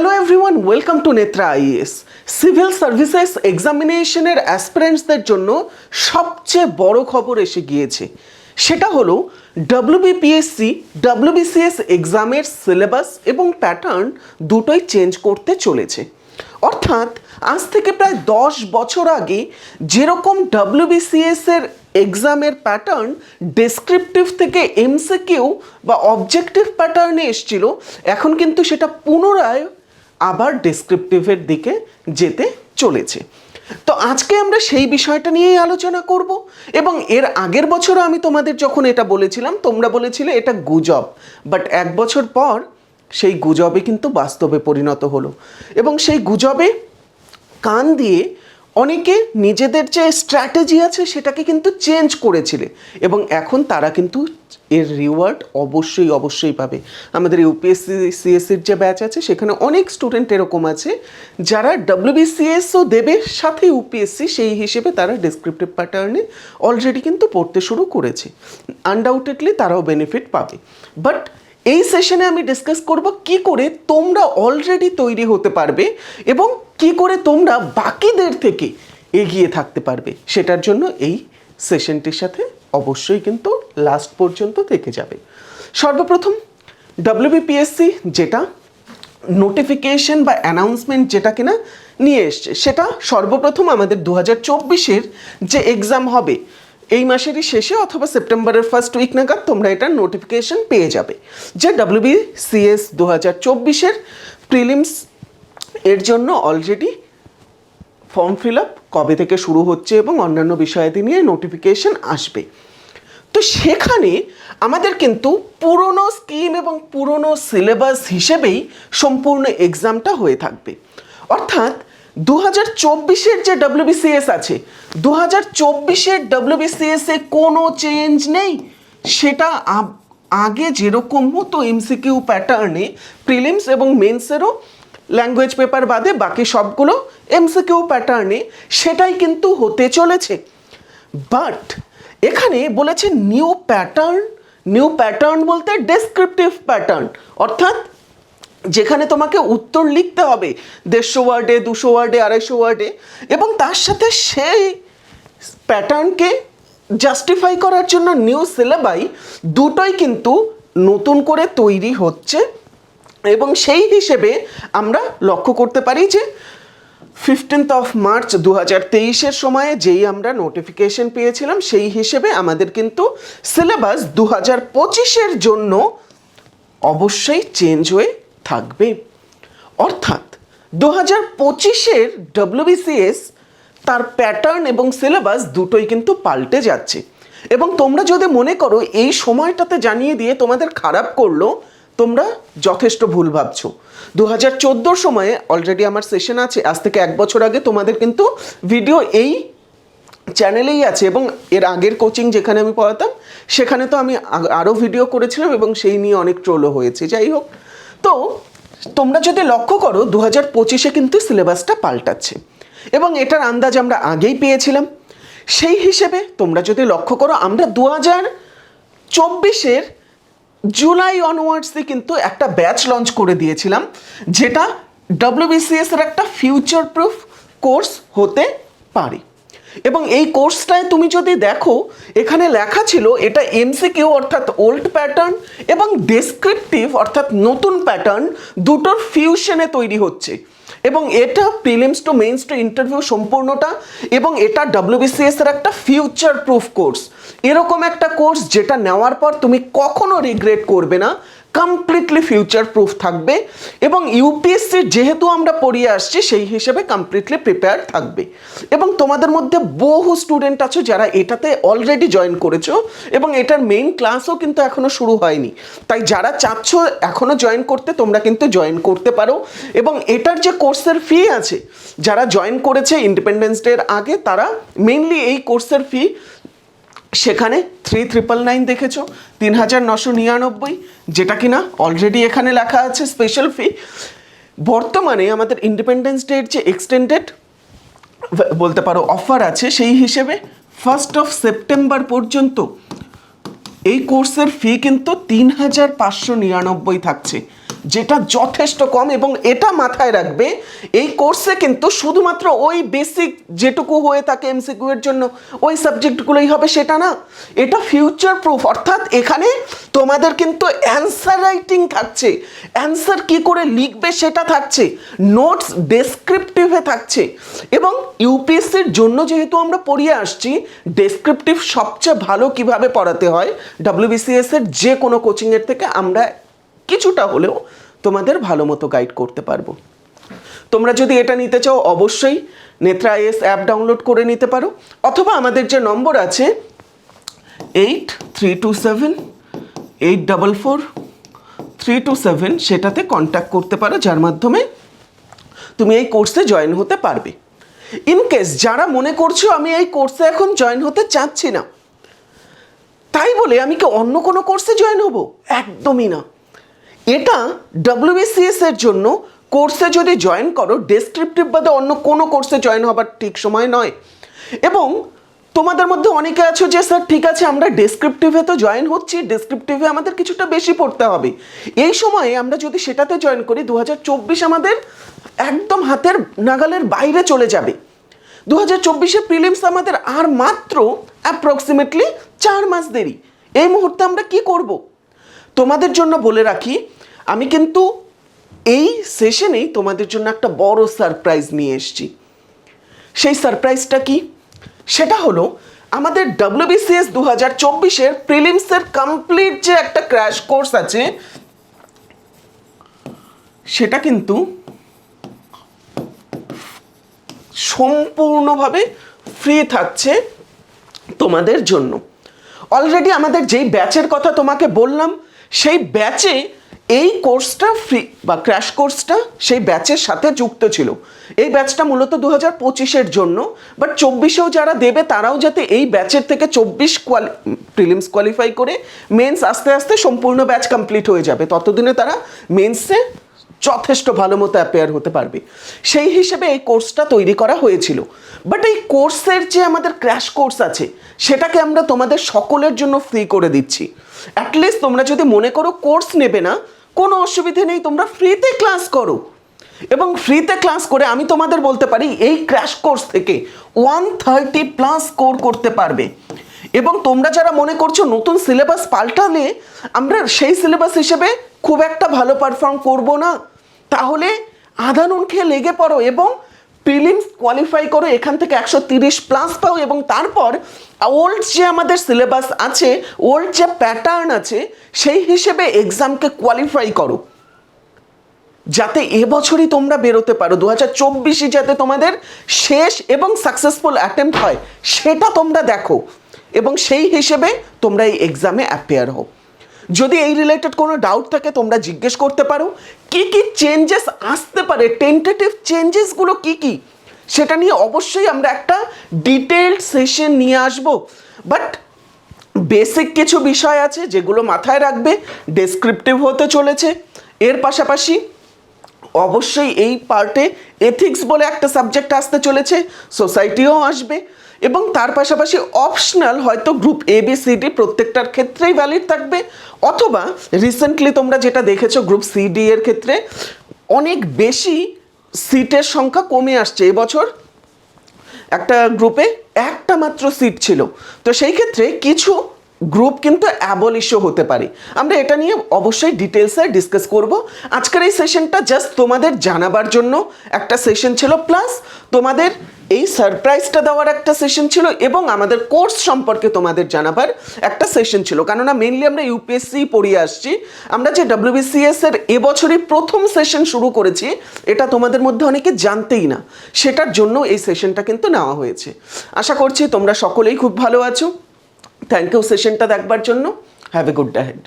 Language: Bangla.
Hello everyone, welcome to Netra IAS. Civil services এক্সামিনেশনের অ্যাসপিরেন্টসদের জন্য সবচেয়ে বড় খবর এসে গিয়েছে। সেটা হলো ডব্লিউবিপিএসসি ডব্লিউবিসিএস এক্সামের সিলেবাস এবং প্যাটার্ন দুটোই চেঞ্জ করতে চলেছে। অর্থাৎ আজ থেকে প্রায় 10 বছর আগে যেরকম ডব্লিউবিসিএস এর এক্সামের প্যাটার্ন ডেসক্রিপটিভ থেকে এমসিকিউ বা অবজেক্টিভ প্যাটার্নে এসেছিল, এখন কিন্তু সেটা পুনরায় আবার ডেসক্রিপটিভের দিকে যেতে চলেছে। তো আজকে আমরা সেই বিষয়টা নিয়েই আলোচনা করব। এবং এর আগের বছরও আমি তোমাদের যখন এটা বলেছিলাম, তোমরা বলেছিলে এটা গুজব, বাট 1 বছর পর সেই গুজবে কিন্তু বাস্তবে পরিণত হলো। এবং সেই গুজবে কান দিয়ে অনেকে নিজেদের যে স্ট্র্যাটেজি আছে সেটাকে কিন্তু চেঞ্জ করেছিলে, এবং এখন তারা কিন্তু এর রিওয়ার্ড অবশ্যই পাবে। আমাদের ইউপিএসসি সিএসসির যে ব্যাচ আছে সেখানে অনেক স্টুডেন্ট এরকম আছে যারা ডব্লিউবিসিএসও দেবে, সাথে ইউপিএসসি, সেই হিসেবে তারা ডেসক্রিপটিভ প্যাটার্নে অলরেডি কিন্তু পড়তে শুরু করেছে। আনডাউটেডলি তারাও বেনিফিট পাবে। বাট এই সেশনে আমি ডিসকাস করব কি করে তোমরা অলরেডি তৈরি হতে পারবে এবং কি করে তোমরা বাকিদের থেকে এগিয়ে থাকতে পারবে। সেটার জন্য এই সেশনটির সাথে অবশ্যই কিন্তু লাস্ট পর্যন্ত থেকে যাবে। সর্বপ্রথম ডব্লিউবিপিএসসি যেটা নোটিফিকেশন বা অ্যানাউন্সমেন্ট যেটা কিনা নিয়ে এসছে, সেটা সর্বপ্রথম আমাদের 2024-এর যে এক্সাম হবে এই মাসেরই শেষে অথবা সেপ্টেম্বরের ফার্স্ট উইক নাগাদ তোমরা এটার নোটিফিকেশন পেয়ে যাবে যে ডব্লিউবিসিএস 2024-এর প্রিলিমস এর জন্য অলরেডি ফর্ম ফিল আপ কবে থেকে শুরু হচ্ছে এবং অন্যান্য বিষয়াদি নিয়ে নোটিফিকেশন আসবে। তো সেখানে আমাদের কিন্তু পুরনো স্কিম এবং পুরনো সিলেবাস হিসেবেই সম্পূর্ণ এক্সামটা হয়ে থাকবে। অর্থাৎ 2024-এর যে ডব্লিউবিসিএস আছে, 2024-এর ডব্লিউবিসিএসে কোনো চেঞ্জ নেই। সেটা আগে যেরকম হতো এমসিকিউ প্যাটার্নে, প্রিলিমস এবং মেন্সেরও ল্যাঙ্গুয়েজ পেপার বাদে বাকি সবগুলো এমসিকিউ প্যাটার্নে, সেটাই কিন্তু হতে চলেছে। বাট এখানে বলেছে নিউ প্যাটার্ন বলতে ডেসক্রিপটিভ প্যাটার্ন, অর্থাৎ যেখানে তোমাকে উত্তর লিখতে হবে 150 ওয়ার্ডে, 200 ওয়ার্ডে, 250 ওয়ার্ডে, এবং তার সাথে সেই প্যাটার্নকে জাস্টিফাই করার জন্য নিউ সিলেবাই দুটোই কিন্তু নতুন করে তৈরি হচ্ছে। এবং সেই হিসেবে আমরা লক্ষ্য করতে পারি যে 15 মার্চ 2023-এর সময়ে যেই আমরা নোটিফিকেশন পেয়েছিলাম, সেই হিসেবে আমাদের কিন্তু সিলেবাস 2025-এর জন্য অবশ্যই চেঞ্জ হয়ে থাকবে। অর্থাৎ 2025-এর ডব্লিউবিসিএস তার প্যাটার্ন এবং সিলেবাস দুটোই কিন্তু পাল্টে যাচ্ছে। এবং তোমরা যদি মনে করো এই সময়টাতে জানিয়ে দিয়ে তোমাদের খারাপ করলো, তোমরা যথেষ্ট ভুল ভাবছো। 2014 সময়ে অলরেডি আমার সেশন আছে, আজ থেকে 1 বছর আগে তোমাদের কিন্তু ভিডিও এই চ্যানেলেই আছে, এবং এর আগের কোচিং যেখানে আমি পড়াতাম সেখানে তো আমি আরও ভিডিও করেছিলাম এবং সেই নিয়ে অনেক ট্রোলও হয়েছে। যাই হোক, তো তোমরা যদি লক্ষ্য করো 2025-এ কিন্তু সিলেবাসটা পাল্টাচ্ছে এবং এটার আন্দাজ আমরা আগেই পেয়েছিলাম। সেই হিসেবে তোমরা যদি লক্ষ্য করো, আমরা 2024-এর জুলাই অনওয়ার্ডসে কিন্তু একটা ব্যাচ লঞ্চ করে দিয়েছিলাম, যেটা ডব্লিউবিসিএস এর একটা ফিউচার প্রুফ কোর্স হতে পারে। এবং এই কোর্সটায় তুমি যদি দেখো, এখানে লেখা ছিল এটা এমসিকিউ অর্থাৎ ওল্ড প্যাটার্ন এবং ডেসক্রিপটিভ অর্থাৎ নতুন প্যাটার্ন দুটোর ফিউশনে তৈরি হচ্ছে। এবং এটা prelims to mains to interview সম্পূর্ণটা, এবং এটা ডব্লিউবিসিএস এর একটা ফিউচার প্রুফ কোর্স। এরকম একটা কোর্স যেটা নেওয়ার পর তুমি কখনো রিগ্রেট করবে না, কমপ্লিটলি ফিউচার প্রুফ থাকবে, এবং ইউপিএসসির যেহেতু আমরা পড়িয়ে আসছি সেই হিসেবে কমপ্লিটলি প্রিপেয়ার থাকবে। এবং তোমাদের মধ্যে বহু স্টুডেন্ট আছো যারা এটাতে অলরেডি জয়েন করেছো, এবং এটার মেইন ক্লাসও কিন্তু এখনও শুরু হয়নি। তাই যারা চাচ্ছ এখনও জয়েন করতে, তোমরা কিন্তু জয়েন করতে পারো। এবং এটার যে কোর্সের ফি আছে, যারা জয়েন করেছে ইন্ডিপেন্ডেন্স ডের আগে, তারা মেইনলি এই কোর্সের ফি সেখানে 3999 দেখেছো, 3999, যেটা কিনা অলরেডি এখানে লেখা আছে স্পেশাল ফি। বর্তমানে আমাদের ইন্ডিপেন্ডেন্স ডের যে এক্সটেন্ডেড বলতে পারো অফার আছে, সেই হিসেবে 1 সেপ্টেম্বর পর্যন্ত এই কোর্সের ফি কিন্তু 3599 থাকছে। যেটা যথেষ্ট কম। এবং এটা মাথায় রাখবে, এই কোর্সে কিন্তু শুধুমাত্র ওই বেসিক যেটুকু হয়ে থাকে এমসিকিউ এর জন্য ওই সাবজেক্টগুলোই হবে সেটা না, এটা ফিউচার প্রুফ। অর্থাৎ এখানে তোমাদের কিন্তু অ্যান্সার রাইটিং থাকছে, অ্যান্সার কি করে লিখবে সেটা থাকছে, নোটস ডেসক্রিপটিভে থাকছে। এবং ইউপিএসসির জন্য যেহেতু আমরা পড়িয়ে আসছি, ডেসক্রিপটিভ সবচেয়ে ভালো কিভাবে পড়াতে হয় ডব্লিউবিসিএস এর যে কোনো কোচিংয়ের থেকে আমরা কিছুটা হলেও তোমাদের ভালো মতো গাইড করতে পারবো। তোমরা যদি এটা নিতে চাও অবশ্যই নেত্রা আইএএস অ্যাপ ডাউনলোড করে নিতে পারো, অথবা আমাদের যে নম্বর আছে 8327-844-327 সেটাতে কন্ট্যাক্ট করতে পারো, যার মাধ্যমে তুমি এই কোর্সে জয়েন হতে পারবে। ইনকেস যারা মনে করছো আমি এই কোর্সে এখন জয়েন হতে চাচ্ছি না, তাই বলে আমি কি অন্য কোনো কোর্সে জয়েন হব? একদমই না। এটা ডব্লিউবিসিএস এর জন্য কোর্সে যদি জয়েন করো, ডেসক্রিপটিভ বাদে অন্য কোনো কোর্সে জয়েন হবার ঠিক সময় নয়। এবং তোমাদের মধ্যে অনেকে আছো যে স্যার ঠিক আছে আমরা ডেসক্রিপটিভে তো জয়েন হচ্ছি, ডেসক্রিপটিভে আমাদের কিছুটা বেশি পড়তে হবে, এই সময়ে আমরা যদি সেটাতে জয়েন করি 2024 আমাদের একদম হাতের নাগালের বাইরে চলে যাবে। 2024-এ প্রিলিমস আমাদের আর মাত্র অ্যাপ্রক্সিমেটলি 4 মাস দেরি। এই মুহূর্তে আমরা কি করব? তোমাদের জন্য বলে রাখি, আমি কিন্তু এই সেশনেই তোমাদের জন্য একটা বড় সারপ্রাইজ নিয়ে এসেছি। সেই সারপ্রাইজটা কি? সেটা হলো আমাদের ডব্লিউবিসিএস 2024-এর প্রিলিমসের কমপ্লিট যে একটা ক্র্যাশ কোর্স আছে, সেটা কিন্তু সম্পূর্ণভাবে ফ্রি থাকছে তোমাদের জন্য। অলরেডি আমাদের যেই ব্যাচের কথা তোমাকে বললাম, সেই ব্যাচে এই কোর্সটা ফ্রি বা ক্র্যাশ কোর্সটা সেই ব্যাচের সাথে যুক্ত ছিল। এই ব্যাচটা মূলত 2025-এর জন্য, বাট 24-এও যারা দেবে তারাও যাতে এই ব্যাচের থেকে 24 প্রিলিমস কোয়ালিফাই করে মেন্স আস্তে আস্তে সম্পূর্ণ ব্যাচ কমপ্লিট হয়ে যাবে, ততদিনে তারা মেন্সে যথেষ্ট ভালো মতো অ্যাপেয়ার হতে পারবে, সেই হিসেবে এই কোর্সটা তৈরি করা হয়েছিল। বাট এই কোর্সের যে আমাদের ক্র্যাশ কোর্স আছে সেটাকে আমরা তোমাদের সকলের জন্য ফ্রি করে দিচ্ছি। অ্যাটলিস্ট তোমরা যদি মনে করো কোর্স নেবে না, কোনো অসুবিধে নেই, তোমরা ফ্রিতে ক্লাস করো। এবং ফ্রিতে ক্লাস করে আমি তোমাদের বলতে পারি এই ক্র্যাশ কোর্স থেকে 130+ স্কোর করতে পারবে। এবং তোমরা যারা মনে করছো নতুন সিলেবাস পাল্টালে আমরা সেই সিলেবাস হিসেবে খুব একটা ভালো পারফর্ম করব না, তাহলে আধা নুন খেয়ে লেগে পড়ো এবং প্রিলিমস কোয়ালিফাই করো, এখান থেকে 130+ পাও। এবং তারপর ওল্ড যে আমাদের সিলেবাস আছে, ওল্ড যে প্যাটার্ন আছে, সেই হিসেবে এক্সামকে কোয়ালিফাই করো, যাতে এবছরই তোমরা বেরোতে পারো। 2024-ই যাতে তোমাদের শেষ এবং সাকসেসফুল অ্যাটেম্প্ট হয় সেটা তোমরা দেখো, এবং সেই হিসেবে তোমরা এই এক্সামে অ্যাপিয়ার হও। যদি এই রিলেটেড কোনো ডাউট থাকে তোমরা জিজ্ঞেস করতে পারো। কি কি চেঞ্জেস আসতে পারে, টেন্টেটিভ চেঞ্জেসগুলো কি কি, সেটা নিয়ে অবশ্যই আমরা একটা ডিটেইলড সেশন নিয়ে আসব। বাট বেসিক কিছু বিষয় আছে যেগুলো মাথায় রাখবে, ডেসক্রিপটিভ হতে চলেছে। এর পাশাপাশি অবশ্যই এই পার্টে এথিক্স বলে একটা সাবজেক্ট আসতে চলেছে, সোসাইটিও আসবে, এবং তার পাশাপাশি অপশনাল হয়তো গ্রুপ ABCD প্রত্যেকটার ক্ষেত্রেই ভ্যালিড থাকবে, অথবা রিসেন্টলি তোমরা যেটা দেখেছো গ্রুপ CD এর ক্ষেত্রে অনেক বেশি সিটের সংখ্যা কমে আসছে। এবছর একটা গ্রুপে একটা মাত্র সিট ছিল, তো সেই ক্ষেত্রে কিছু গ্রুপ কিন্তু অ্যাবলিশও হতে পারে। আমরা এটা নিয়ে অবশ্যই ডিটেলসে ডিসকাস করব। আজকের এই সেশনটা জাস্ট তোমাদের জানাবার জন্য একটা সেশন ছিল, প্লাস তোমাদের এই সারপ্রাইজটা দেওয়ার একটা সেশন ছিল, এবং আমাদের কোর্স সম্পর্কে তোমাদের জানাবার একটা সেশন ছিল। কেননা মেনলি আমরা ইউপিএসসি পড়িয়ে আসছি, আমরা যে ডব্লিউবিসিএস এর এবছরই প্রথম সেশন শুরু করেছি এটা তোমাদের মধ্যে অনেকে জানতেই না, সেটার জন্য এই সেশনটা কিন্তু নেওয়া হয়েছে। আশা করছি তোমরা সকলেই খুব ভালো আছো। থ্যাংক ইউ সেশনটা দেখবার জন্য। Have a good day head.